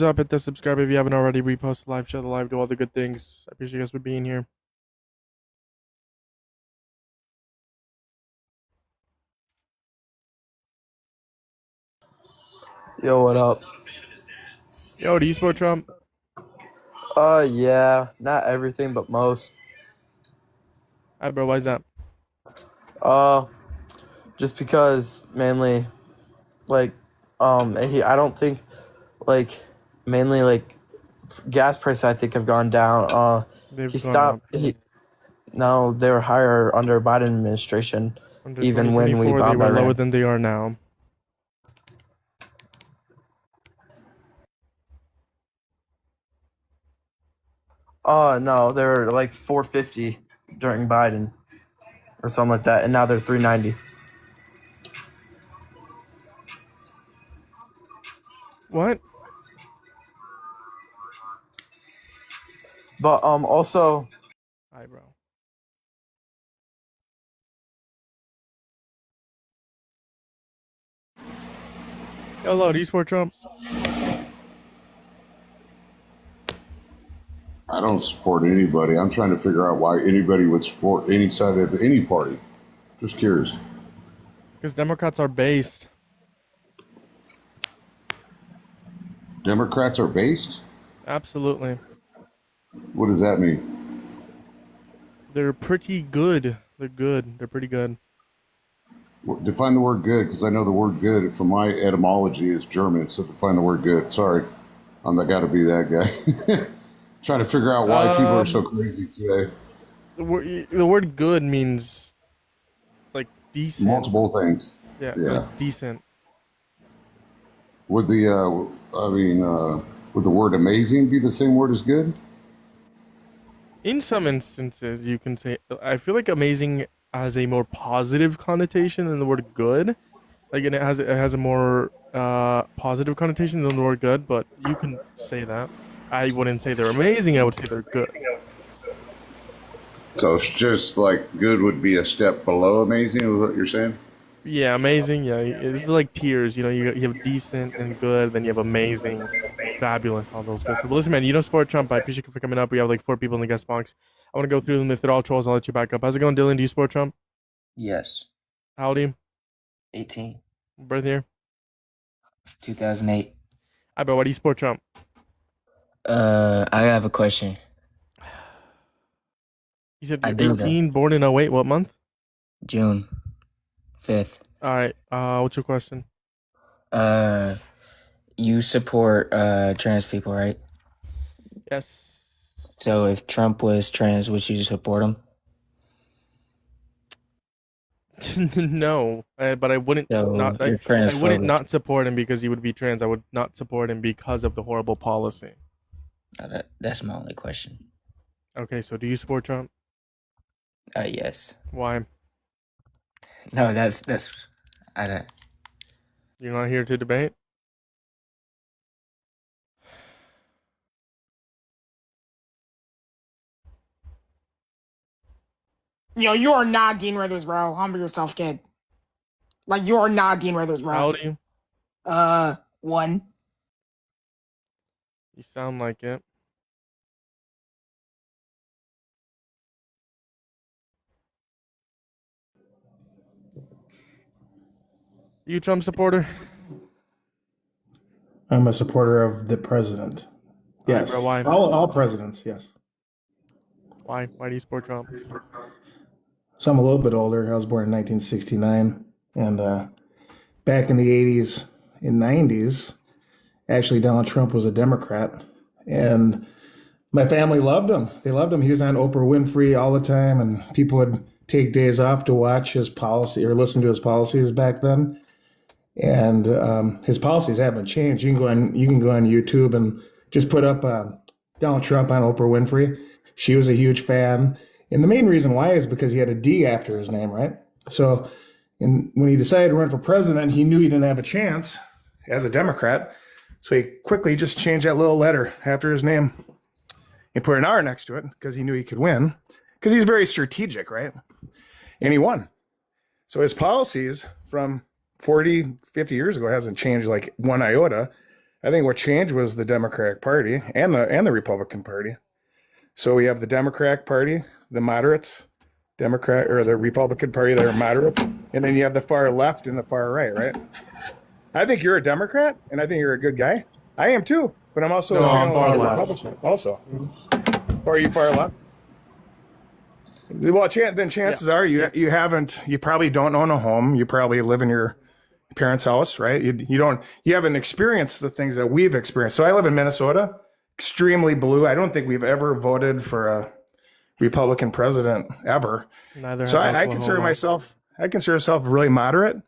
Up, hit the subscribe if you haven't already. Repost the live, share the live, do all the good things. I appreciate you guys for being here. Yo, what up? Yo, do you support Trump? Yeah, not everything, but most. Alright, bro, why is that? Uh, just because mainly, like, I don't think, like, mainly, like, gas prices I think have gone down. They've He gone up. stopped, no, they were higher under Biden administration, Under even when we 2024, they bombed were lower Iran. than they are now. No, they were like 450 during Biden or something like that, and now they're 390. What? But, also, Alright, bro. Yo, hello, do you support Trump? I don't support anybody. I'm trying to figure out why anybody would support any side of any party. Just curious. Because Democrats are based. Democrats are based? Absolutely. What does that mean? They're pretty good. They're good. They're pretty good. Define the word good, because I know the word good from my etymology is German, so define the word good. Sorry, I'm not got to be that guy. Trying to figure out why people are so crazy today. The word good means, like, decent. Multiple things. Yeah, Yeah. like, decent. Would would the word amazing be the same word as good? In some instances, you can say, I feel like amazing has a more positive connotation than the word good. Like, and it has a more positive connotation than the word good, but you can say that. I wouldn't say they're amazing, I would say they're good. So it's just like good would be a step below amazing, is what you're saying? Yeah, amazing, yeah. This is like tiers, you have decent and good, then you have amazing, fabulous, all those good stuff. But listen, man, you don't support Trump. I appreciate you for coming up. We have like 4 people in the guest box. I want to go through them. If they're all trolls, I'll let you back up. How's it going, Dylan? Do you support Trump? Yes. How old are you? 18. Birth year? 2008. I bet. Why do you support Trump? I have a question. You said I you're do 18, born in '08. What month? June 5th. All right. What's your question? You support trans people, right? Yes. So if Trump was trans, would you support him? No, but I wouldn't So not. you're I wouldn't transphobic. not support him because he would be trans. I would not support him because of the horrible policy. That's my only question. Okay, so do you support Trump? Yes. Why? No, that's I don't. You're not here to debate? Yo, you are not Dean Withers, bro. Humble yourself, kid. Like, you are not Dean Withers, How bro. old are you? 1. You sound like it. You a Trump supporter? I'm a supporter of the president. All right, Yes. bro. Why? All presidents, yes. Why? Why do you support Trump? So I'm a little bit older. I was born in 1969. And back in the 80s and 90s, actually, Donald Trump was a Democrat. And my family loved him. They loved him. He was on Oprah Winfrey all the time. And people would take days off to watch his policy or listen to his policies back then. And his policies haven't changed. You can go on YouTube and just put up Donald Trump on Oprah Winfrey. She was a huge fan, and the main reason why is because he had a D after his name, right? So, when he decided to run for president, he knew he didn't have a chance as a Democrat. So he quickly just changed that little letter after his name and put an R next to it because he knew he could win. Because he's very strategic, right? And he won. So his policies from 40, 50 years ago hasn't changed like one iota. I think what changed was the Democratic Party and the Republican Party. So we have the Democratic Party, the moderates, Democrat or the Republican Party that are moderates, and then you have the far left and the far right, right? I think you're a Democrat, and I think you're a good guy. I am too, but I'm also No, a I'm far left. Republican also. Or are you far left? Well, then chances are you probably don't own a home. You probably live in your parents' house, right? You haven't experienced the things that we've experienced. So I live in Minnesota, extremely blue. I don't think we've ever voted for a Republican president ever. Neither So has I consider Oklahoma. myself really moderate,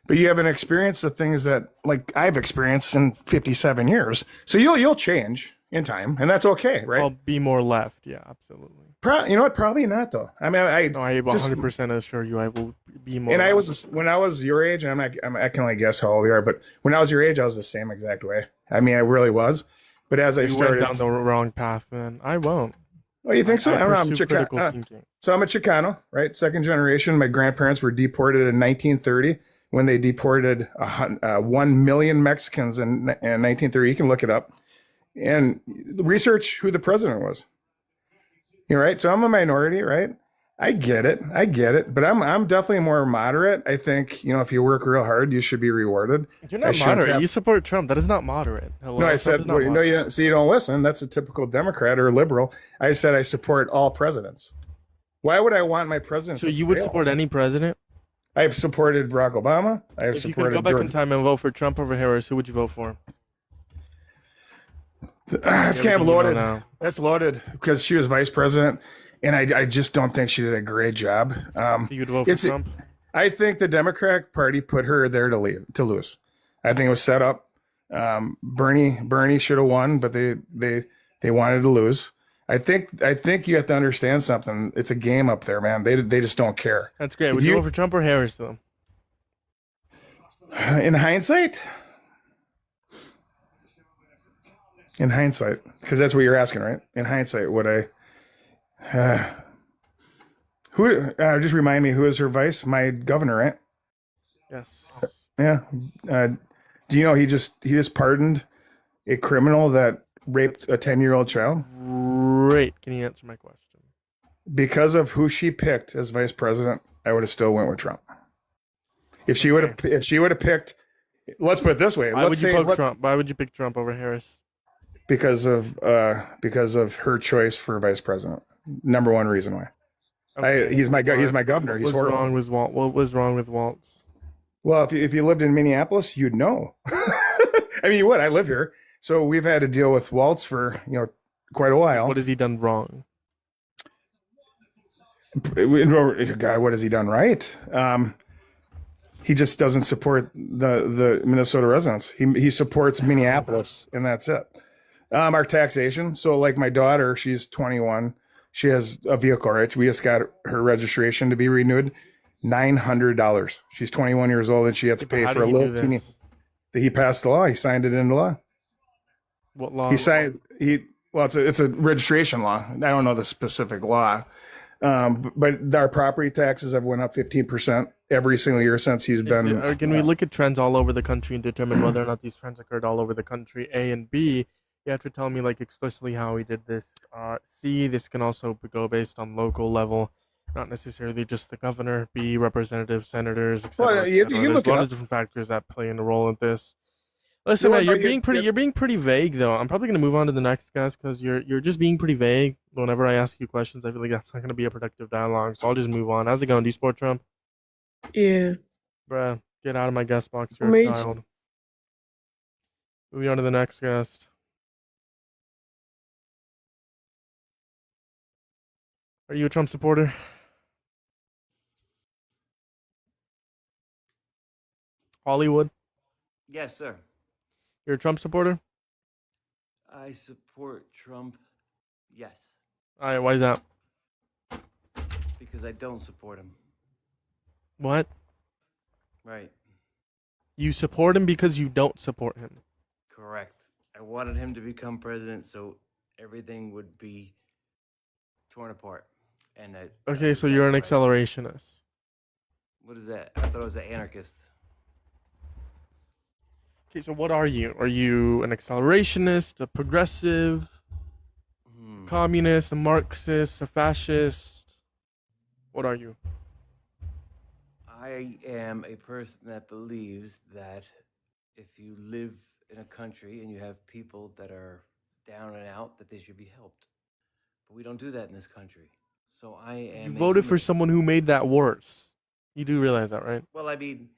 but you haven't experienced the things that like I've experienced in 57 years. So you'll change in time, and that's okay, right? I'll be more left. Yeah, absolutely. You know what? Probably not though. I mean, No, I just- 100% assure you I will be more. and I left. was when I was your age, and I can only guess how old you are, but when I was your age, I was the same exact way. I mean, I really was. But as I You went started, down the wrong path, man. I won't. oh, you think so? I I don't know. I'm pursue critical thinking. So I'm a Chicano, right? Second generation. My grandparents were deported in 1930 when they deported 1 million Mexicans in 1930. You can look it up and research who the president was. You're right. So I'm a minority, right? I get it, but I'm definitely more moderate. I think if you work real hard, you should be rewarded. You're I not shouldn't moderate. have- You support Trump. That is not moderate. Hello. No, I Trump said is not you moderate. don't. So you don't listen. That's a typical Democrat or liberal. I said I support all presidents. Why would I want my president? So to you would fail? support any president? I've supported Barack Obama. I have If you could supported go back in George. time and vote for Trump over Harris, who would you vote for? It's kind of Everything you know loaded. now. That's loaded because she was vice president, and I just don't think she did a great job. So you'd vote for It's- Trump? I think the Democratic Party put her there to lose. I think it was set up. Bernie should have won, but they wanted to lose. I think you have to understand something. It's a game up there, man. They just don't care. That's great. If Would you you- vote for Trump or Harris, though? In hindsight, because that's what you're asking, right? In hindsight, would I? Just remind me who is her vice? My governor, right? Yes. Yeah. Do you know he just pardoned a criminal that raped a 10-year-old child Great. Can you answer my question? because of who she picked as vice president? I would have still went with Trump. If she would have picked, let's put it this way. Why let's would you say pick Trump? Why would you pick Trump over Harris? because of her choice for vice president. Number one reason why. Okay. He's my governor. He's What's horrible. wrong with Walt? What was wrong with Waltz? Well, if you lived in Minneapolis, you'd know. I mean, you would. I live here, so we've had to deal with Waltz for quite a while. What has he done wrong? God, what has he done right? He just doesn't support the Minnesota residents. He supports Minneapolis, and that's it. Our taxation. So, like my daughter, she's 21. She has a vehicle, right? We just got her registration to be renewed. $900. She's 21 years old, and she has to pay How for a do you little do teeny. this? He passed the law. He signed it into law. What law? He signed. Well, it's a registration law. I don't know the specific law, but our property taxes have went up 15% every single year since he's been. Or can we look at trends all over the country and determine whether or not these trends occurred all over the country? A and B, you have to tell me like explicitly how he did this. C, this can also go based on local level, not necessarily just the governor. B, representatives, senators, etc. Well, you There's look a it lot up. of different factors that play in a role in this. Listen, No, man, but you're being pretty vague though. I'm probably gonna move on to the next guest because you're just being pretty vague. Whenever I ask you questions, I feel like that's not gonna be a productive dialogue. So I'll just move on. How's it going? Do you support Trump? Yeah. Bruh, get out of my guest box. You're Me a too. child. Moving on to the next guest. Are you a Trump supporter? Hollywood, Yes, sir. you're a Trump supporter? I support Trump. Yes, Alright, why is that? because I don't support him. What? Right. You support him because you don't support him. Correct. I wanted him to become president so everything would be torn apart. And Okay, so you're an right. accelerationist. What is that? I thought I was an anarchist. Okay, so what are you? Are you an accelerationist, a progressive, Hmm. communist, a Marxist, a fascist? What are you? I am a person that believes that if you live in a country and you have people that are down and out, that they should be helped. But we don't do that in this country. So I You am a voted for humanist. someone who made that worse. You do realize that, right? Well, I mean,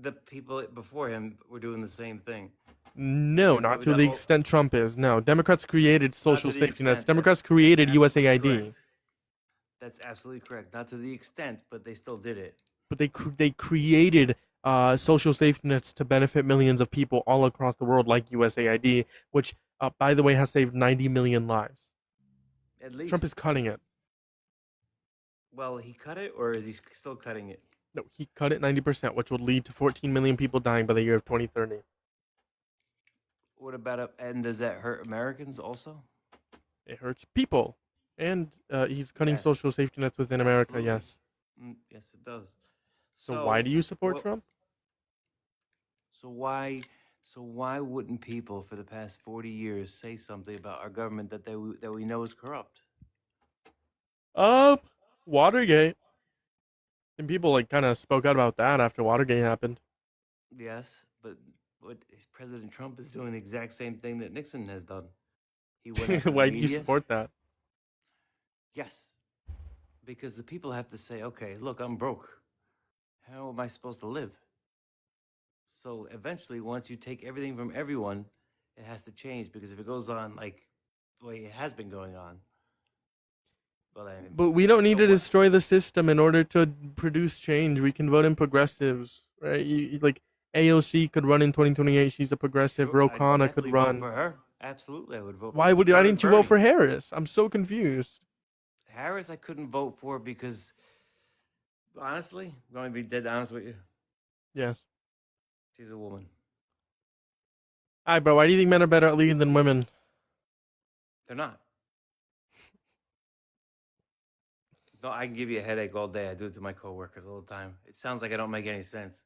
the people before him were doing the same thing. No, They not were to not the all- extent Trump is. No, Democrats created Not to social the safety nets. extent that- Democrats created that's absolutely USAID, correct. That's absolutely correct. Not to the extent, but they still did it. but they created social safety nets to benefit millions of people all across the world, like USAID, which, by the way, has saved 90 million lives. At least. Trump is cutting it. Well, he cut it, or is he still cutting it? No, he cut it 90%, which would lead to 14 million people dying by the year of 2030. What about and does that hurt Americans also? It hurts people, and he's cutting Yes. social safety nets within America. Absolutely. Yes. Yes, it does. So why do you support what- Trump? So why wouldn't people for the past 40 years say something about our government that we know is corrupt? Watergate. And people like kind of spoke out about that after Watergate happened. Yes, but President Trump is doing the exact same thing that Nixon has done. He went after the Why do you media. support that? Yes, because the people have to say, okay, look, I'm broke. How am I supposed to live? So eventually, once you take everything from everyone, it has to change, because if it goes on like the way it has been going on, well, I mean, But we don't need so to what? destroy the system in order to produce change. We can vote in progressives, right? Like AOC could run in 2028. She's a progressive. Sure, Ro I'd Khanna could definitely vote run. for her. Absolutely, I would vote. Why for would her. why didn't you vote for Bernie. Harris? I'm so confused. Harris? I couldn't vote for because, honestly, I'm going to be dead honest with you. Yes. She's a woman. All right, bro. Why do you think men are better at leading than women? They're not. No, I can give you a headache all day. I do it to my coworkers all the time. It sounds like I don't make any sense.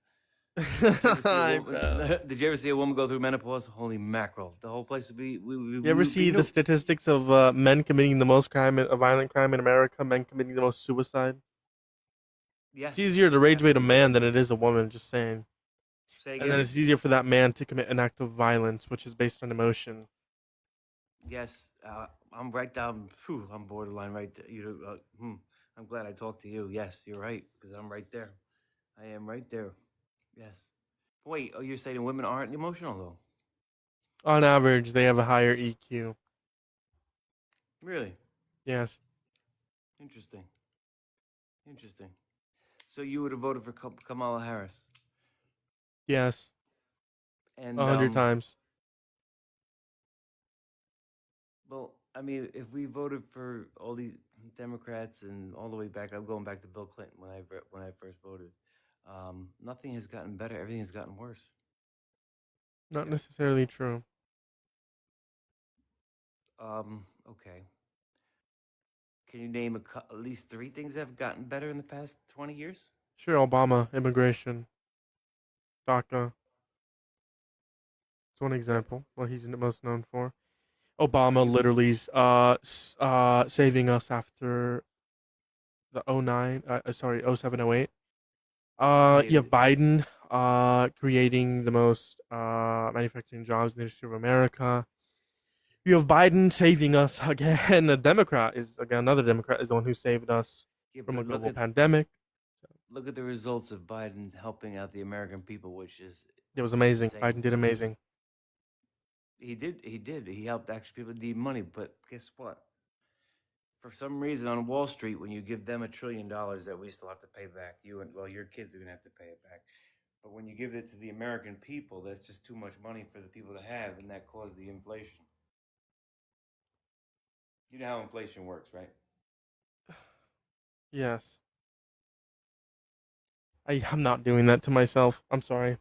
Hi, bro. Did you ever see a woman go through menopause? Holy mackerel! The whole place would be. You ever see the statistics of men committing the most crime, a violent crime in America? Men committing the most suicide. Yes. It's easier to rage bait a Absolutely. man than it is a woman. Just saying. Say And then again. it's easier for that man to commit an act of violence, which is based on emotion. Yes, I'm right down. Phew, I'm borderline right there. I'm glad I talked to you. Yes, you're right, because I'm right there. I am right there. Yes. Wait, you're saying women aren't emotional though? On average, they have a higher EQ. Really? Yes. Interesting. Interesting. So you would have voted for Kamala Harris? Yes. And 100 times. Well, I mean, if we voted for all these Democrats and all the way back, I'm going back to Bill Clinton when I first voted. Nothing has gotten better. Everything has gotten worse. Not necessarily true. Okay. Can you name at least 3 things that have gotten better in the past 20 years? Sure, Obama, immigration, DACA. It's one example. What he's most known for. Obama literally's saving us after the 09, sorry, 07, 08. You have Biden creating the most manufacturing jobs in the history of America. You have Biden saving us again. A Democrat is again another Democrat is the one who saved us Yeah, from a but global pandemic. look at the results of Biden helping out the American people, which is It was amazing. insane. Biden did amazing. He did. He helped actually people need money, but guess what? For some reason on Wall Street, when you give them $1 trillion that we still have to pay back, your kids are gonna have to pay it back. But when you give it to the American people, that's just too much money for the people to have, and that caused the inflation. You know how inflation works, right? Yes. I'm not doing that to myself. I'm sorry.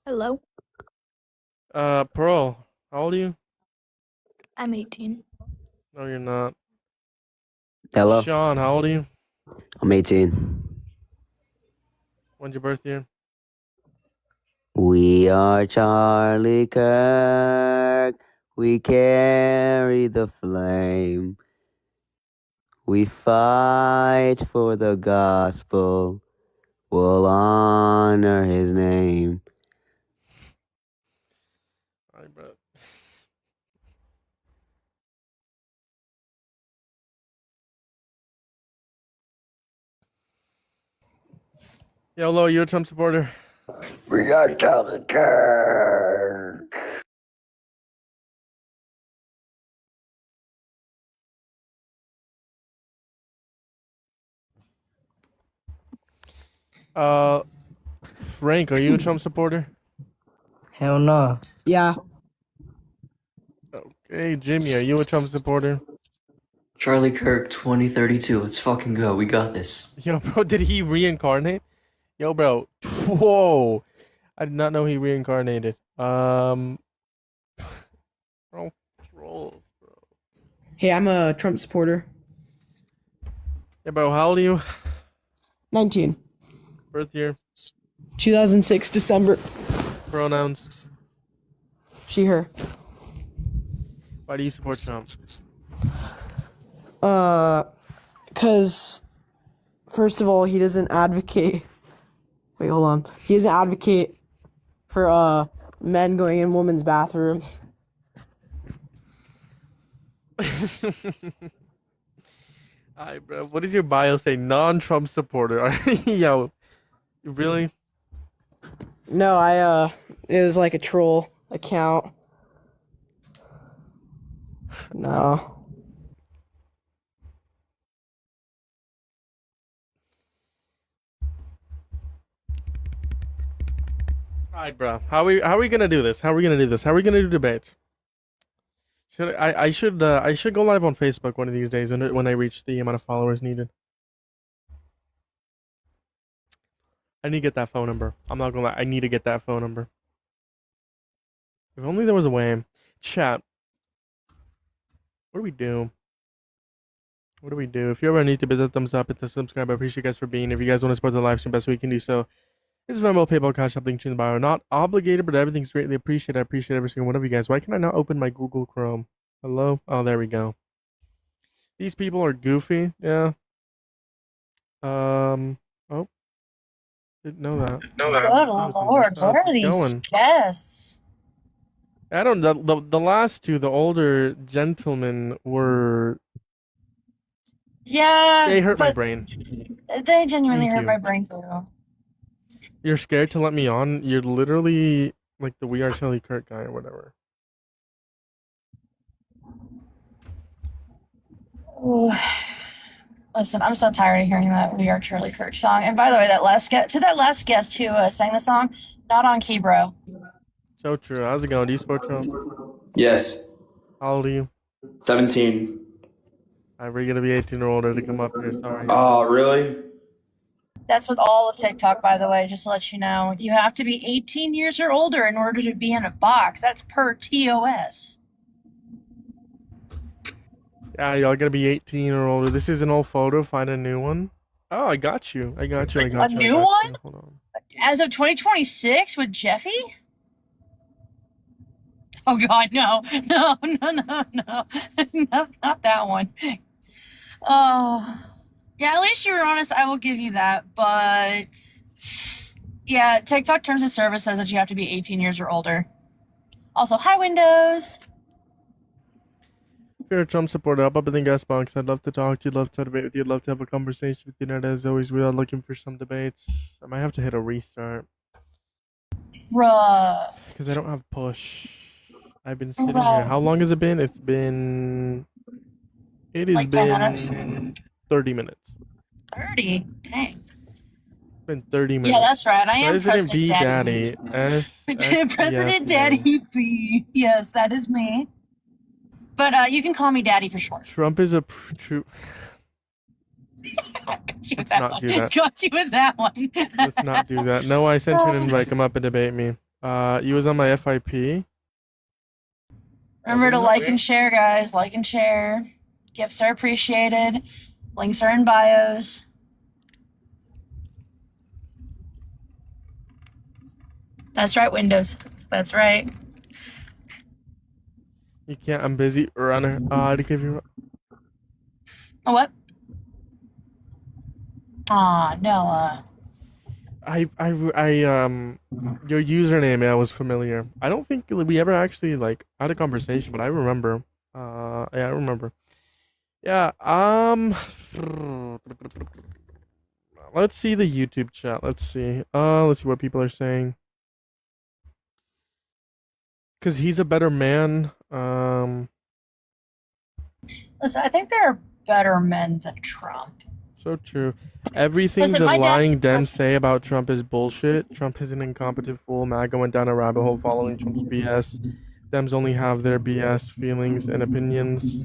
Hello, Pearl, how old are you? I'm 18. No, you're not. Hello, Sean, how old are you? I'm 18. When's your birth year? We are Charlie Kirk. We carry the flame. We fight for the gospel. We'll honor his name. Alright, bro. Yo, Lo, you a Trump supporter? We got Charlie Kirk. Frank, are you a Trump supporter? Hell no. Yeah. Okay, Jimmy, are you a Trump supporter? Charlie Kirk 2032. Let's fucking go. We got this. Yo, bro, did he reincarnate? Yo, bro. Whoa. I did not know he reincarnated. Bro, trolls, bro. Hey, I'm a Trump supporter. Yeah, bro, how old are you? 19. Birth year, 2006 December. pronouns. She, her. Why do you support Trump? Because, first of all, he doesn't advocate. Wait, hold on. He doesn't advocate for, men going in women's bathrooms. Alright, bro. What does your bio say? Non-Trump supporter. Yo, really? No, it was like a troll account. No. Alright, bro. How are we gonna do this? How are we gonna do this? How are we gonna do debates? I should go live on Facebook one of these days when I reach the amount of followers needed. I need to get that phone number. I'm not gonna lie. I need to get that phone number. If only there was a way. Chat. What do we do? What do we do? If you ever need to hit the thumbs up, hit the subscribe. I appreciate you guys for being. If you guys want to support the live stream, best way you can do so. This is Venmo, PayPal, Cash App, link in the bio. Not obligated, but everything's greatly appreciated. I appreciate every single one of you guys. Why can I not open my Google Chrome? Hello? Oh, there we go. These people are goofy. Yeah. Oh. Didn't know that. Good lord, what are these going? guests? I don't. The last two, the older gentlemen, were. Yeah, They hurt my but brain. they genuinely Thank hurt you. my brain too. You're scared to let me on. You're literally like the We Are Charlie Kirk guy or whatever. Ooh. Listen, I'm so tired of hearing that We Are Charlie Kirk song. And by the way, that last guest who sang the song, not on key, bro. So true. How's it going? Do you support Trump? Yes. How old are you? 17. We're gonna be 18 or older to come up here. Sorry. Oh, really? That's with all of TikTok, by the way, just to let you know. You have to be 18 years or older in order to be in a box. That's per TOS. Yeah, y'all gotta be 18 or older. This is an old photo. Find a new one. Oh, I got you. I got you. I got A you. new I got one? You. Hold on. As of 2026 with Jeffy? Oh God, no, no, no, no, no, not that one. Oh, yeah. At least you were honest. I will give you that. But yeah, TikTok terms of service says that you have to be 18 years or older. Also, hi Windows. If you're a Trump supporter, hop up in the guest box. I'd love to talk to you. Love to debate with you. I'd love to have a conversation with you. And as always, we are looking for some debates. I might have to hit a restart Bruh. because I don't have push. I've been sitting here. How long has it been? It has Like 10 minutes. been 30 minutes. 30. Dang. It's been 30 minutes. Yeah, that's right. I am President B President Daddy. President Daddy B. Yes, that is me. But you can call me Daddy for short. Trump is a true. Got you with Let's that not one. do that. Got you with that one. Let's not do that. No, I sent you an invite. Come up and debate me. You was on my FIP. Remember to like and share, guys. Like and share. Gifts are appreciated. Links are in bios. That's right, Windows. That's right. You can't. I'm busy, runner. To give you. What? Aw, Noah. Your username. I was familiar. I don't think we ever actually like had a conversation, but I remember. Yeah, I remember. Yeah. Let's see the YouTube chat. Let's see. Let's see what people are saying. Cause he's a better man. Listen, I think there are better men than Trump. So true. Everything Listen, the my dad- lying Dems listen. say about Trump is bullshit. Trump is an incompetent fool. MAGA went down a rabbit hole following Trump's BS. Dems only have their BS feelings and opinions.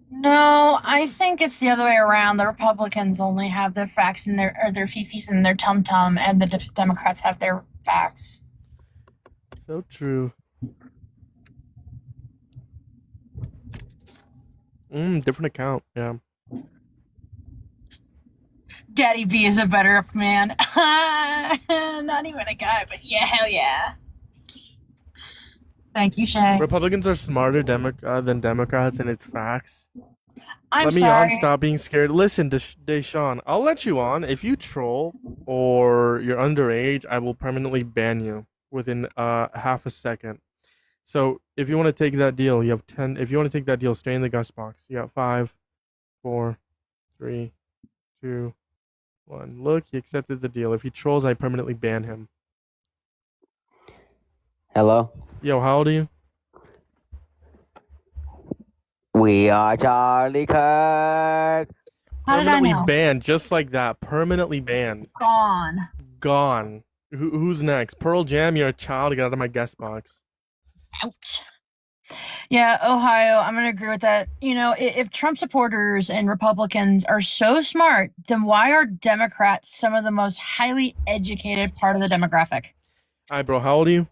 No, I think it's the other way around. The Republicans only have their facts and their fifis and their tum tum, and the Democrats have their facts. So true. Different account. Yeah. Daddy B is a better man. Not even a guy, but yeah, hell yeah. Thank you, Shay. Republicans are smarter than Democrats, and it's facts. I'm Let me sorry. on. Stop being scared. Listen, Deshaun, I'll let you on. If you troll or you're underage, I will permanently ban you within half a second. So if you want to take that deal, you have 10. If you want to take that deal, stay in the guest box. You got 5, 4, 3, 2, 1. Look, he accepted the deal. If he trolls, I permanently ban him. Hello? Yo, how old are you? We are Charlie Kirk. How did I Permanently know? banned, just like that. Permanently banned. Gone. Gone. Who's next? Pearl Jam, you're a child. Get out of my guest box. Out. Yeah, Ohio, I'm going to agree with that. You know, if Trump supporters and Republicans are so smart, then why are Democrats some of the most highly educated part of the demographic? All right, bro. How old are you?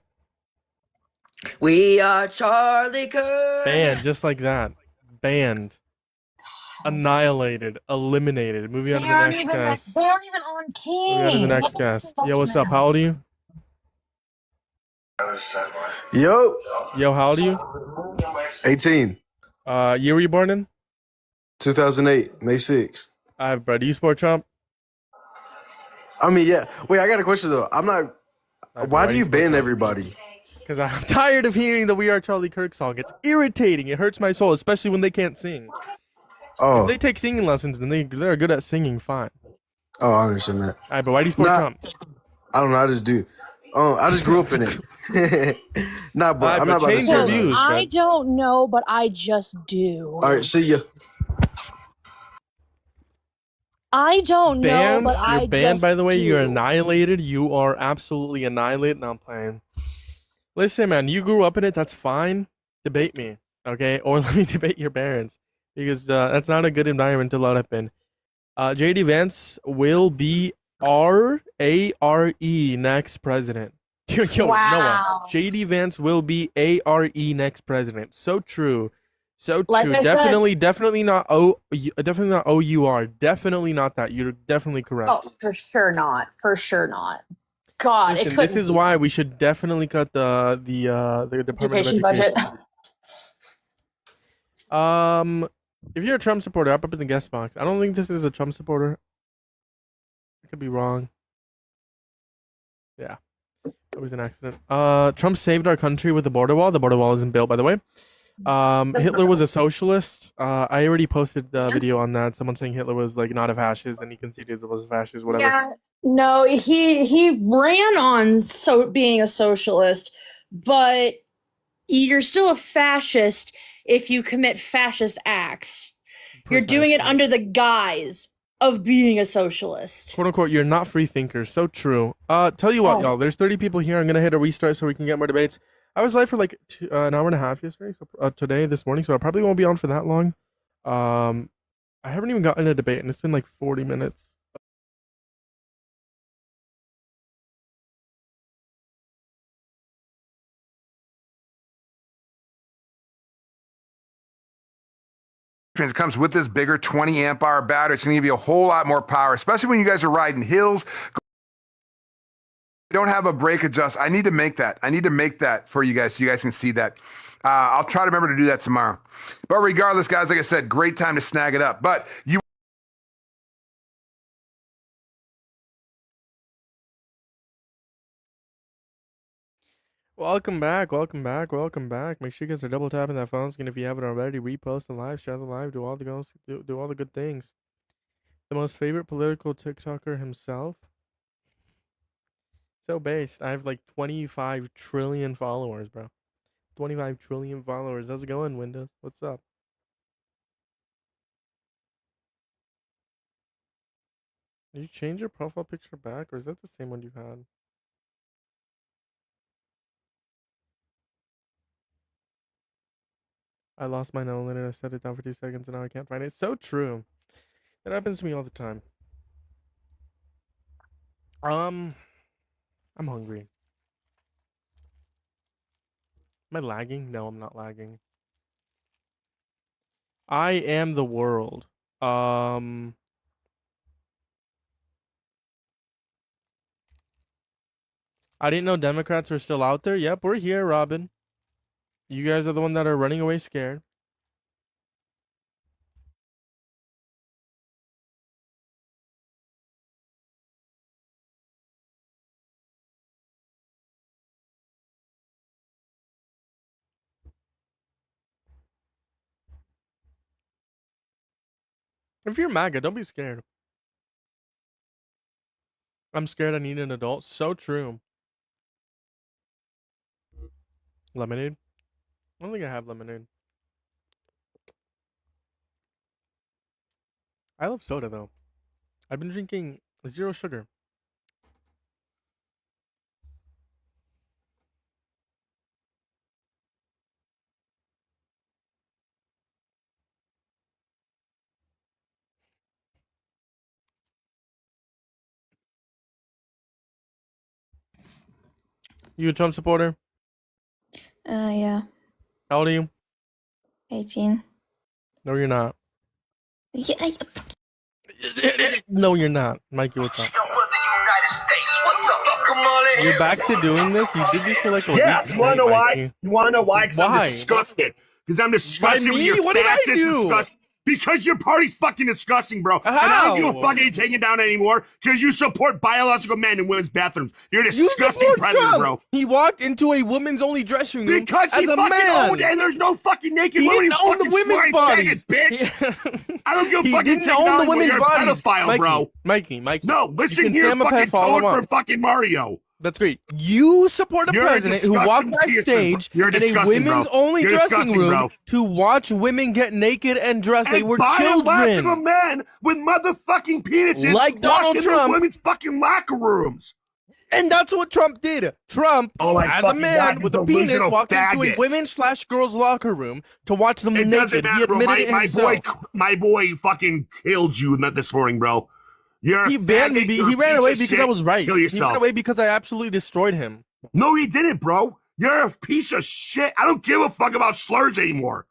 We are Charlie Kirk. Banned, just like that. Banned. Annihilated. Eliminated. Moving on to the next guest. They aren't even on key. Moving on to the next guest. Yo, what's up? How old are you? Yo, Yo, how old are you? 18, Year were you born in? 2008, May 6th. Bro, do you support Trump? I mean, yeah. Wait, I got a question though. I'm not. Why do you ban everybody? Because I'm tired of hearing the We Are Charlie Kirk song. It's irritating. It hurts my soul, especially when they can't sing. Oh, If they take singing lessons, then they're good at singing, fine. oh, I understand that. All right, but why do you support Nah. Trump? I don't know. I just do. Oh, I just grew up in it. Nah, but Alright, I'm but not about to change say your that. views. I But don't know, but I just do. All right, see ya. I don't know, banned. but You're I banned, just by the way. do. You're annihilated. You are absolutely annihilated. Now I'm playing. Listen, man, you grew up in it. That's fine. Debate me, okay? Or let me debate your parents, because that's not a good environment to load up in. JD Vance will be R-A-R-E next president. Yo, Wow. Noah. JD Vance will be A-R-E next president. So true. So true. Like I said- Definitely not definitely not O-U-R. Definitely not that. You're definitely correct. Oh, for sure not. For sure not. God, Listen, it this couldn't is be. why we should definitely cut the Department Education of budget. Education. If you're a Trump supporter, up in the guest box. I don't think this is a Trump supporter. I could be wrong. Yeah, it was an accident. Trump saved our country with the border wall. The border wall isn't built, by the way. Hitler was a socialist. I already posted the video on that. Someone saying Hitler was like not a fascist, and he conceded it was a fascist. Whatever. Yeah, no, he ran on being a socialist, but you're still a fascist if you commit fascist acts. You're doing it Precisely. under the guise of being a socialist. Quote unquote, you're not free thinkers. So true. Tell you what, Oh. y'all. There's 30 people here. I'm gonna hit a restart so we can get more debates. I was live for like an hour and a half yesterday, so this morning, so I probably won't be on for that long. I haven't even gotten a debate, and it's been like 40 minutes. It comes with this bigger 20 amp hour battery. It's going to give you a whole lot more power, especially when you guys are riding hills. Don't have a brake adjust. I need to make that. I need to make that for you guys so you guys can see that. I'll try to remember to do that tomorrow. But regardless, guys, like I said, great time to snag it up. But you Welcome back, welcome back, welcome back. Make sure you guys are double tapping that phone screen if you haven't already. Repost the live, share the live, do all the do all the good things. The most favorite political TikToker himself. So based. I have like 25 trillion followers, bro. 25 trillion followers. How's it going, Windows? What's up? Did you change your profile picture back, or is that the same one you've had? I lost my Nolan and I set it down for 2 seconds and now I can't find it. It's so true. It happens to me all the time. I'm hungry. Am I lagging? No, I'm not lagging. I am the world. I didn't know Democrats were still out there. Yep, we're here, Robin. You guys are the one that are running away scared. If you're MAGA, don't be scared. I'm scared I need an adult. So true. Lemonade? I don't think I have lemonade. I love soda, though. I've been drinking 0 sugar. You a Trump supporter? Yeah, How old are you? 18. No, you're not. Yeah, No, you're not. Mikey, what's up? You're back to doing this? You did this for like a week. Yeah, you wanna know why? Mikey. You wanna know why? Because I'm Why? disgusted. Because I'm disgusted By with me? your What did I fascist do? disgust- Because your party's fucking disgusting, bro. And I don't give a How? fuck ain't taking down anymore because you support biological men in women's bathrooms. You're a You disgusting support predator, Trump. bro. He walked into a women's only dressing room Because as he a fucking man. owned it and there's no fucking naked He women. didn't you own the fucking women's swine bodies. faggot, bitch. I don't give a He fucking didn't take own down the when women's you're a bodies. pedophile, Mikey, bro. Mikey. No, You listen can here, Sam a fucking pedophile all you toad for want. fucking Mario. That's great. You support a You're a president who walked disgusting piece of- backstage you're in a disgusting, bro. women's only You're dressing disgusting, room bro. to watch women get naked and dressed. They And were biological children. men with motherfucking penises Like Donald walked into Trump. women's fucking locker rooms. And that's what Trump did. Trump, Oh, my as a fucking man God, you with a penis, delusional walked into a faggot. women's/girls locker room to watch them It doesn't naked. He matter, bro. admitted it himself. My boy fucking killed you this morning, bro. You're He a banned me. faggot, you're He a ran piece away of because shit. I was right. Kill He yourself. ran away because I absolutely destroyed him. No, he didn't, bro. You're a piece of shit. I don't give a fuck about slurs anymore.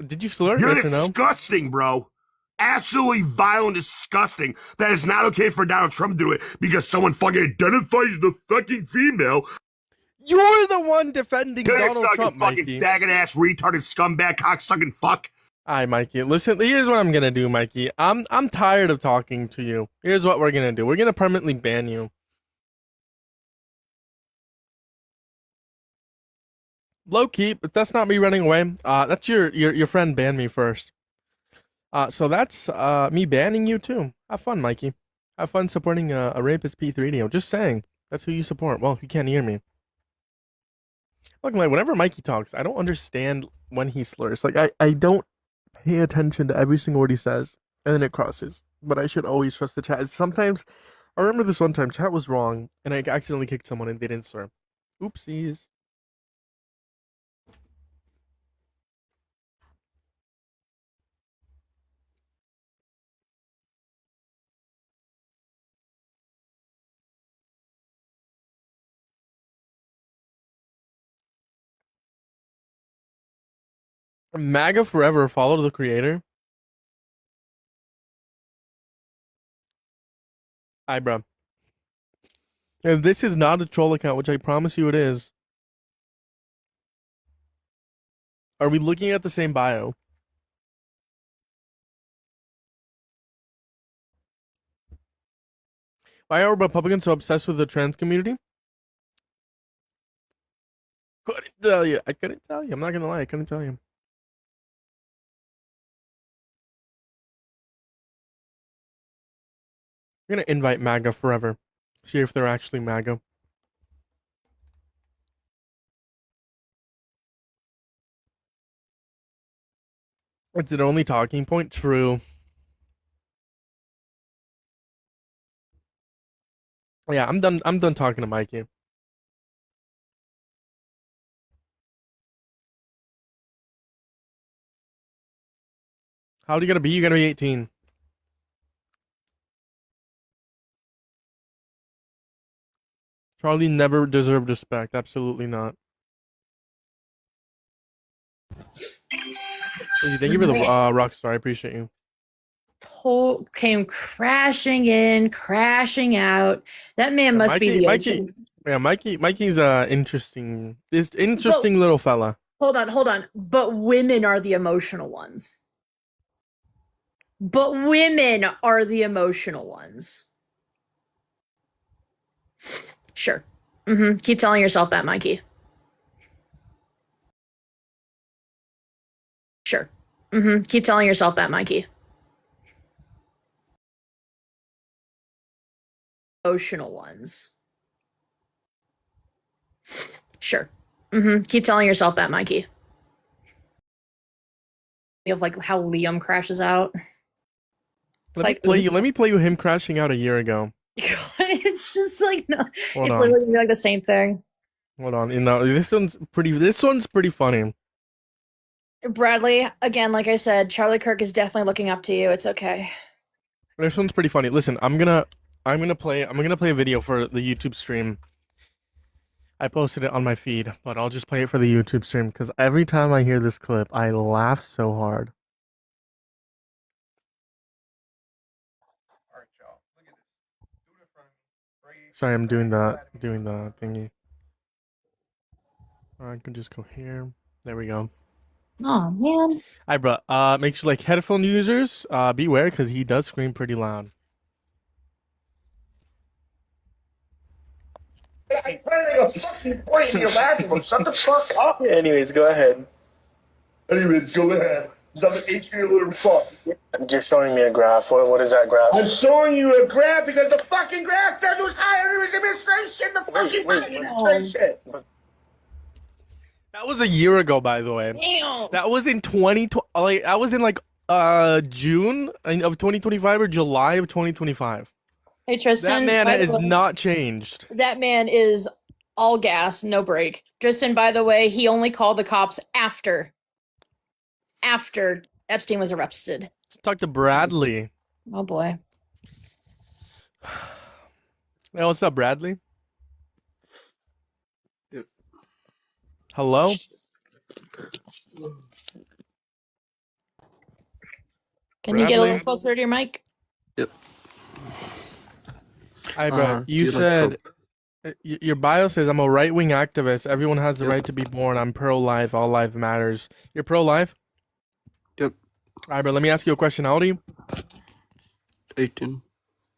Did you slur? You're Yes or no? disgusting, bro. Absolutely vile and disgusting. That is not okay for Donald Trump to do it because someone fucking identifies the fucking female. You're the one defending You're Donald fucking Trump, fucking Mikey. faggot ass retarded scumbag cocksucking fuck. All right, Mikey. Listen, here's what I'm gonna do, Mikey. I'm tired of talking to you. Here's what we're gonna do. We're gonna permanently ban you. Low key, but that's not me running away. That's your friend banned me first. So that's me banning you too. Have fun, Mikey. Have fun supporting a rapist P3D. Just saying. That's who you support. Well, you can't hear me. Look, like whenever Mikey talks, I don't understand when he slurs. Like I don't pay attention to every single word he says, and then it crosses. But I should always trust the chat. Sometimes, I remember this one time, chat was wrong, and I accidentally kicked someone and they didn't slur. Oopsies. MAGA forever, follow the creator. Hi, bro. And this is not a troll account, which I promise you it is. Are we looking at the same bio? Why are Republicans so obsessed with the trans community? Couldn't tell you. I couldn't tell you. I'm not gonna lie. I couldn't tell you. I'm gonna invite MAGA forever. See if they're actually MAGA. It's an only talking point. True. Yeah, I'm done. I'm done talking to Mikey. How old are you gonna be? You're gonna be 18. Charlie never deserved respect. Absolutely not. Thank you for the rock star. I appreciate you. Came crashing in, crashing out. That man must be the ocean. Yeah, Mikey's interesting. This interesting little fella. Hold on. But women are the emotional ones. Sure. Keep telling yourself that, Mikey. Sure. Keep telling yourself that, Mikey. Emotional ones. Sure. Keep telling yourself that, Mikey. Of like how Liam crashes out. Let me play you him crashing out a year ago. It's just like no. Hold It's on. literally like the same thing. Hold on. This one's pretty funny. Bradley, again, like I said, Charlie Kirk is definitely looking up to you. It's okay. This one's pretty funny. Listen, I'm gonna play a video for the YouTube stream. I posted it on my feed, but I'll just play it for the YouTube stream because every time I hear this clip, I laugh so hard. Sorry, I'm doing the thingy. I can just go here. There we go. Oh man. Alright, bro. Make sure, like, headphone users, beware because he does scream pretty loud. I'm trying to fucking point in your bathroom. Shut the fuck up. Anyways, go ahead. Anyways, go ahead. Another 8-year-old fuck. You're showing me a graph. What is that graph? I'm showing you a graph because the fucking graph said it was higher than the administration. The fucking administration. That was a year ago, by the way. Damn. That was in 2020. Like, that was in like June of 2025 or July of 2025. Hey Tristan. That man by the has way, not changed. That man is all gas, no break. Tristan, by the way, he only called the cops after Epstein was arrested. Let's talk to Bradley. Oh boy. Hey, what's up, Bradley? Hello? Can you get a little Bradley? closer to your mic? Hi, bro. You said your bio says I'm a right-wing activist. Everyone has the right to be born. I'm pro-life. All life matters. You're pro-life? Yep. All right, bro. Let me ask you a question. How old are you? 18.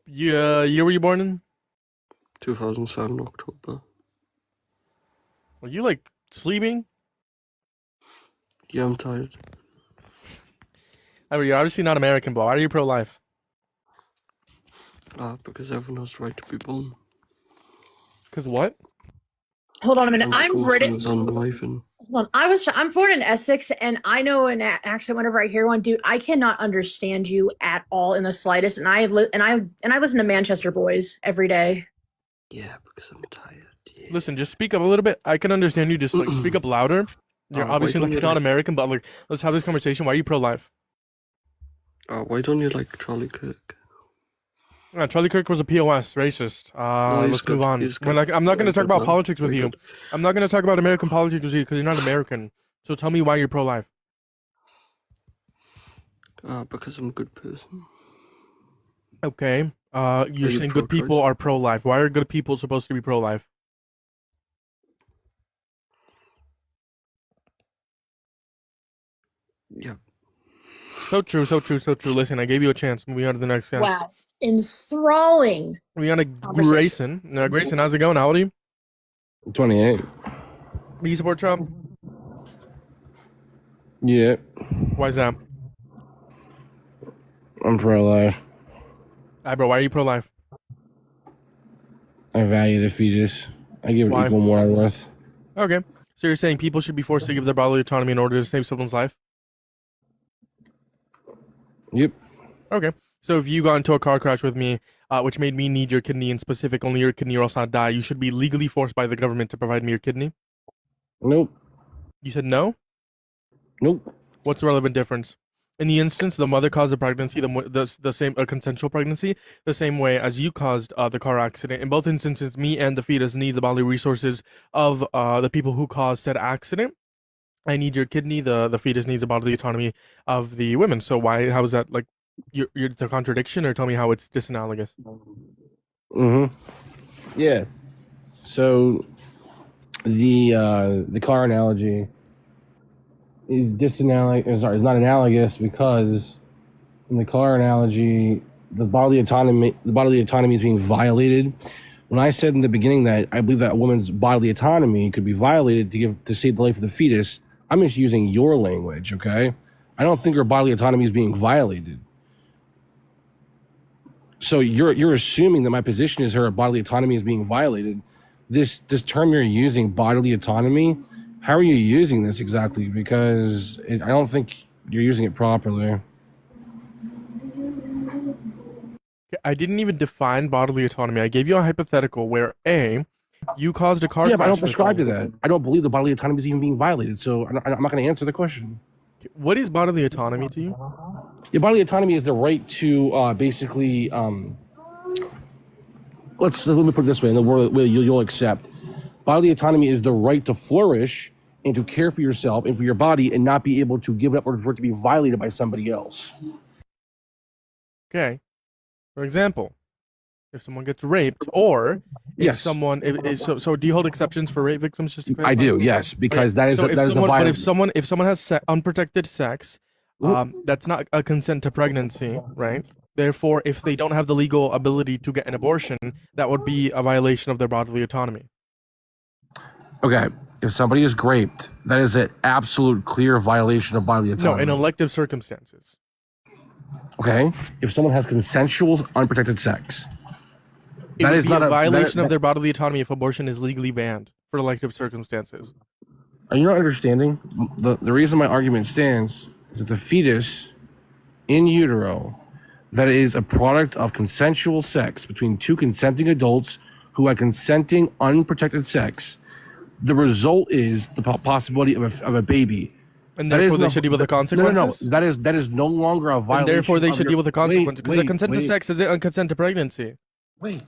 Year were you born in? 2007 October. Were you like sleeping? Yeah, I'm tired. I mean, you're obviously not American, but why are you pro-life? Because everyone has the right to be born. Because what? Hold on a minute. And I'm also British. it's on life and Hold on. I'm born in Essex, and I know an accent whenever I hear one, dude. I cannot understand you at all in the slightest. And I listen to Manchester Boys every day. yeah, because I'm tired. Yeah. Listen, just speak up a little bit. I can understand you. Just like speak up louder. You're why obviously don't like you, not like- American, but like let's have this conversation. Why are you pro-life? Why don't you like Charlie Kirk? Charlie Kirk was a POS racist. he's Let's good. move on. He's I'm good. not going to Very talk good, about man. politics with Very you. good. I'm not going to talk about American politics with you because you're not American. So tell me why you're pro-life. Because I'm a good person. Okay. You're Are you saying good pro-choice? people are pro-life. Why are good people supposed to be pro-life? Yeah. So true, so true, so true. Listen, I gave you a chance. Moving on to the next guest. Wow. Enthralling. We got a Conversation. Grayson. Grayson, how's it going? How old are you? 28. Do you support Trump? Yeah, Why is that? I'm pro-life. Hi, bro. Why are you pro-life? I value the fetus. I give it Why? equal moral worth. Okay. So you're saying people should be forced to give their bodily autonomy in order to save someone's life? Yep. Okay. So if you got into a car crash with me, which made me need your kidney in specific, only your kidney or else I'd die, you should be legally forced by the government to provide me your kidney? Nope. You said no? Nope. What's the relevant difference? In the instance, the mother caused the pregnancy, the same consensual pregnancy, the same way as you caused the car accident. In both instances, me and the fetus need the bodily resources of the people who caused said accident. I need your kidney. The fetus needs the bodily autonomy of the women. So why? How is that like? You're it's a contradiction, or tell me how it's disanalogous. Yeah. So the car analogy is is not analogous because in the car analogy, the bodily autonomy is being violated. When I said in the beginning that I believe that a woman's bodily autonomy could be violated to save the life of the fetus, I'm just using your language, okay? I don't think her bodily autonomy is being violated. So you're assuming that my position is her bodily autonomy is being violated. This term you're using, bodily autonomy, how are you using this exactly? Because I don't think you're using it properly. I didn't even define bodily autonomy. I gave you a hypothetical where A, you caused a car Yeah, but I crash. don't prescribe to that. I don't believe the bodily autonomy is even being violated, so I'm not going to answer the question. What is bodily autonomy to you? Your bodily autonomy is the right to basically, let me put it this way, in the world you'll accept. Bodily autonomy is the right to flourish and to care for yourself and for your body and not be able to give it up or for it to be violated by somebody else. Okay. For example, if someone gets raped, or if Yes. someone, so do you hold exceptions for rape victims? Just to I do, yes, because that is so a if someone, but violation. if someone has unprotected sex, that's not a consent to pregnancy, right? Therefore, if they don't have the legal ability to get an abortion, that would be a violation of their bodily autonomy. Okay, if somebody is raped, that is an absolute clear violation of bodily No, autonomy. in elective circumstances. Okay, if someone has consensual, unprotected sex, It that would is be not a violation that- of their bodily autonomy if abortion is legally banned for elective circumstances. Are you not understanding? The reason my argument stands is that the fetus in utero, that is a product of consensual sex between two consenting adults who had consenting unprotected sex, the result is the possibility of a baby. And That is therefore they no- should deal with the consequences? No. That is no longer a violation. And therefore they of should your- deal with the consequences. Because Wait, consent to wait. sex is a consent to pregnancy. Wait.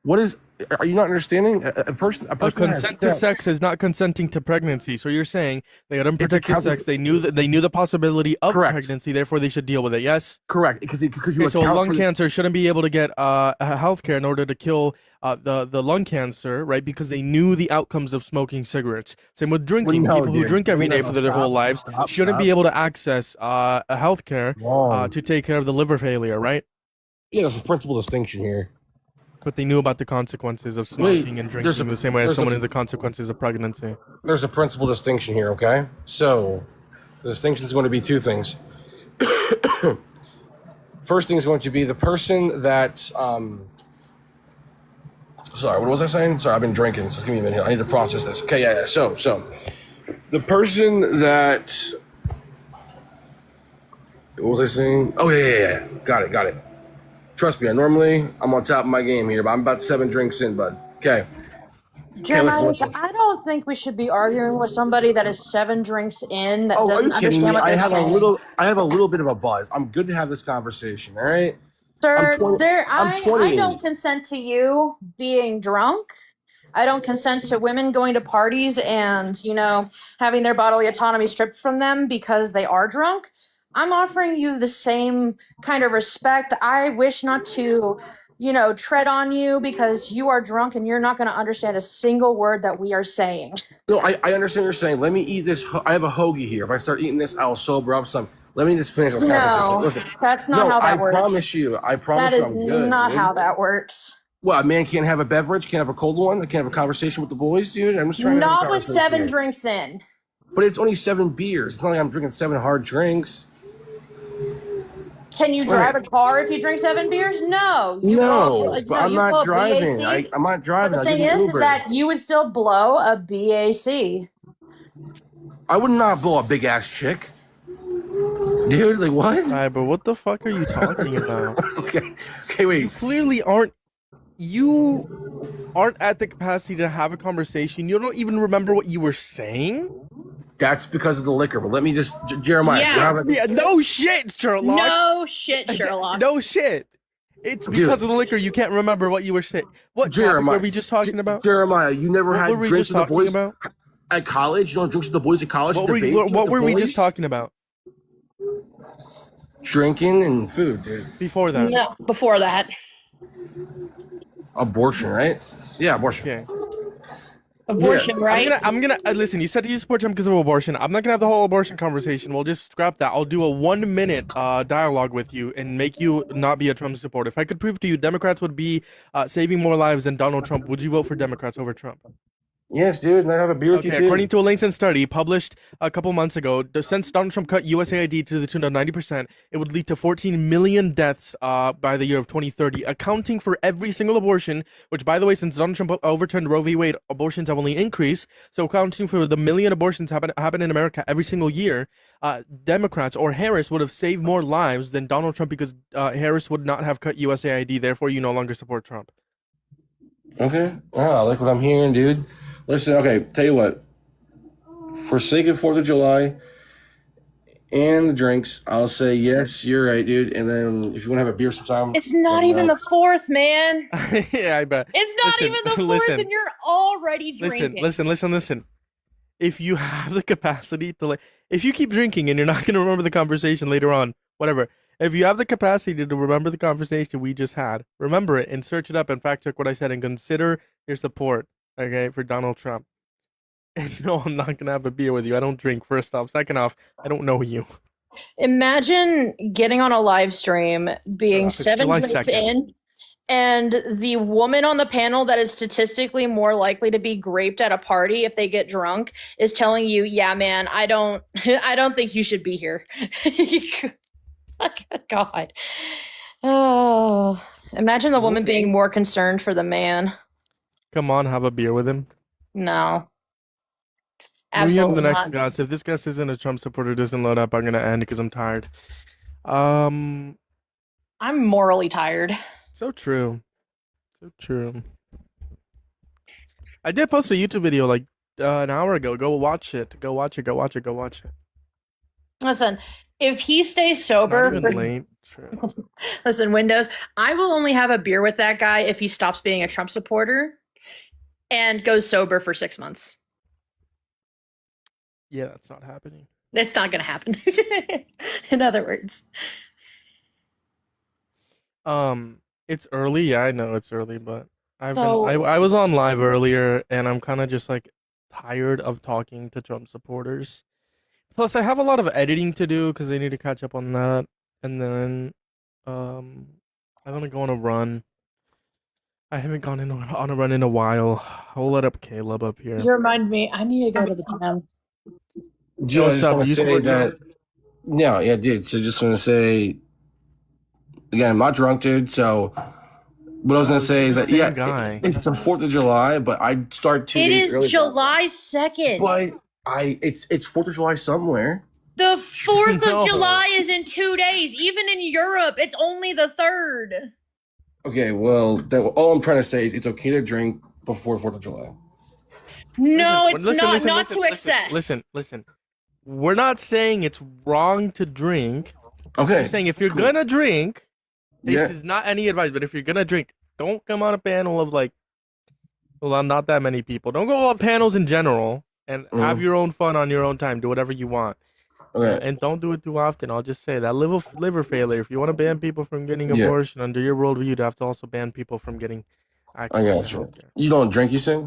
What is? Are you not understanding? A person that has Consent to sex is not consenting to pregnancy. So you're saying they had unprotected count- sex. They knew the possibility of Correct. pregnancy. Therefore, they should deal with it. Yes. Correct, because you Okay, so account lung for the- cancer shouldn't be able to get health care in order to kill the lung cancer, right? Because they knew the outcomes of smoking cigarettes. Same with drinking. No, People who dude. drink every No, day no, for their stop, whole lives stop, shouldn't be stop. able to access health care Wrong. to take care of the liver failure, right? Yeah, there's a principal distinction here. But they knew about the consequences of smoking and there's drinking a- the same way as there's someone a- knew the consequences of pregnancy. There's a principal distinction here, okay? So, the distinction is going to be two things. First thing is going to be the person that, sorry, what was I saying? Sorry, I've been drinking, so give me a minute. I need to process this. Okay, yeah. So, the person that, what was I saying? Oh, yeah. Got it. Trust me, I'm on top of my game here, but I'm about 7 drinks in, bud. Okay. Jeremiah, listen. I don't think we should be arguing with somebody that is 7 drinks in that Oh, are doesn't you kidding understand me? what I they're have saying. I have a little bit of a buzz. I'm good to have this conversation, all right? Sir, I'm I 20. don't consent to you being drunk. I don't consent to women going to parties and, having their bodily autonomy stripped from them because they are drunk. I'm offering you the same kind of respect. I wish not to, tread on you because you are drunk and you're not going to understand a single word that we are saying. No, I understand what you're saying. Let me eat this. I have a hoagie here. If I start eating this, I'll sober up some. Let me just finish this conversation. No, Listen, that's not how that works. I promise you. I promise That you is I'm good. not dude. how that works. Well, a man can't have a beverage, can't have a cold one, can't have a conversation with the boys, dude. I'm just trying to have a Not with conversation 7 here. drinks in. But it's only 7 beers. It's not like I'm drinking 7 hard drinks. Can you drive a car if you drink 7 beers? No. But I'm not driving. BAC. I'm not driving. But the I'll thing give you is Uber. that you would still blow a BAC. I would not blow a big ass chick. Dude, like what? Alright, but what the fuck are you talking about? Okay, wait. You clearly aren't at the capacity to have a conversation. You don't even remember what you were saying? That's because of the liquor. But let me just, Jeremiah. Yeah. No shit, Sherlock. No shit, Sherlock. No shit. It's because of the liquor you can't remember what you were saying. What topic were we just talking about? Jeremiah, you never What had were we drinks just with the talking boys about? at college? You don't drinks with the boys at college? What were we just talking about? Drinking and food, dude. Before that. No, before that. Abortion, right? Yeah, abortion. Okay. Abortion, right? I'm gonna listen. You said you support Trump because of abortion. I'm not gonna have the whole abortion conversation. We'll just scrap that. I'll do a 1-minute dialogue with you and make you not be a Trump supporter. If I could prove to you Democrats would be saving more lives than Donald Trump, would you vote for Democrats over Trump? Yes, dude. And I have a beer with you Okay, too. according to a LinkedIn study published a couple months ago, since Donald Trump cut USAID to the tune of 90%, it would lead to 14 million deaths by the year of 2030, accounting for every single abortion, which, by the way, since Donald Trump overturned Roe v. Wade, abortions have only increased. So accounting for the million abortions happen in America every single year, Democrats or Harris would have saved more lives than Donald Trump because Harris would not have cut USAID. Therefore, you no longer support Trump. Okay. I like what I'm hearing, dude. Listen, okay, tell you what. For sake of 4th of July and the drinks, I'll say, yes, you're right, dude. And then if you want to have a beer sometime. It's not even the 4th, man. Yeah, I bet. It's not even the 4th and you're already drinking. Listen. If you have the capacity to if you keep drinking and you're not going to remember the conversation later on, whatever. If you have the capacity to remember the conversation we just had, remember it and search it up and fact check what I said and consider your support, okay, for Donald Trump. And no, I'm not going to have a beer with you. I don't drink, first off. Second off, I don't know you. Imagine getting on a live stream, being It's 7 July drinks 2nd. in, and the woman on the panel that is statistically more likely to be raped at a party if they get drunk is telling you, "Yeah, man, I don't think you should be here." God. Oh, imagine the woman being more concerned for the man. Come on, have a beer with him. No. Moving on to Absolutely the next not. guest. If this guest isn't a Trump supporter, doesn't load up, I'm going to end because I'm tired. Um, I'm morally tired. So true. So true. I did post a YouTube video like an hour ago. Go watch it. Go watch it. Listen, if he stays Not sober, even late. True. listen, Windows, I will only have a beer with that guy if he stops being a Trump supporter and goes sober for 6 months. Yeah, that's not happening. It's not going to happen. In other words. It's early. Yeah, I know it's early, but So- I was on live earlier, and I'm kind of just like tired of talking to Trump supporters. Plus, I have a lot of editing to do because I need to catch up on that, and then I want to go on a run. I haven't gone on a run in a while. I'll let up Caleb up here. You remind me, I need to go to the gym. Joe, I What's just up? want to You say support that. Yeah, dude. So just want to say, again, I'm not drunk, dude. So what I was gonna say is that Same yeah, guy. it's the 4th of July, but I start 2 It days is early. July 2nd. But it's 4th of July somewhere. The 4th No. of July is in 2 days. Even in Europe, it's only the 3rd. Okay, well, all I'm trying to say is it's okay to drink before 4th of July. No, Listen, it's not. listen, Not listen, to listen, excess. Listen. We're not saying it's wrong to drink. Okay. We're saying if you're gonna drink, this Yeah. is not any advice, but if you're gonna drink, don't come on a panel of well, not that many people. Don't go on panels in general and have your own fun on your own time. Do whatever you want. Okay. And don't do it too often. I'll just say that liver failure. If you want to ban people from getting Yeah. abortion under your worldview, you'd have to also ban people from getting I access to got you. healthcare. You don't drink, you say?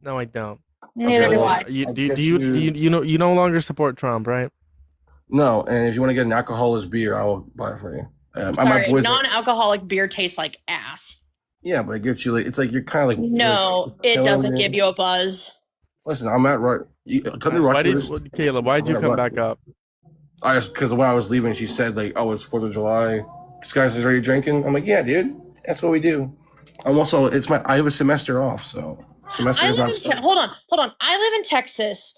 No, I don't. Neither do I. You I'll do get you, you- do you know you no longer support Trump, right? No, and if you want to get an alcoholic beer, I will buy it for you. My Sorry, boys, non-alcoholic beer tastes like ass. yeah, but it gives you like it's like you're kind of like No, you're it killing doesn't me. give you a buzz. Listen, I'm at right. Come to Why did Rutgers. Caleb? Why'd you I'm at come Rutgers. back up? I just because when I was leaving, she said like, "Oh, it's 4th of July. This guy's already drinking." I'm like, "Yeah, dude, that's what we do." I'm also I have a semester off, so semester I is live not. in hold on. I live in Texas,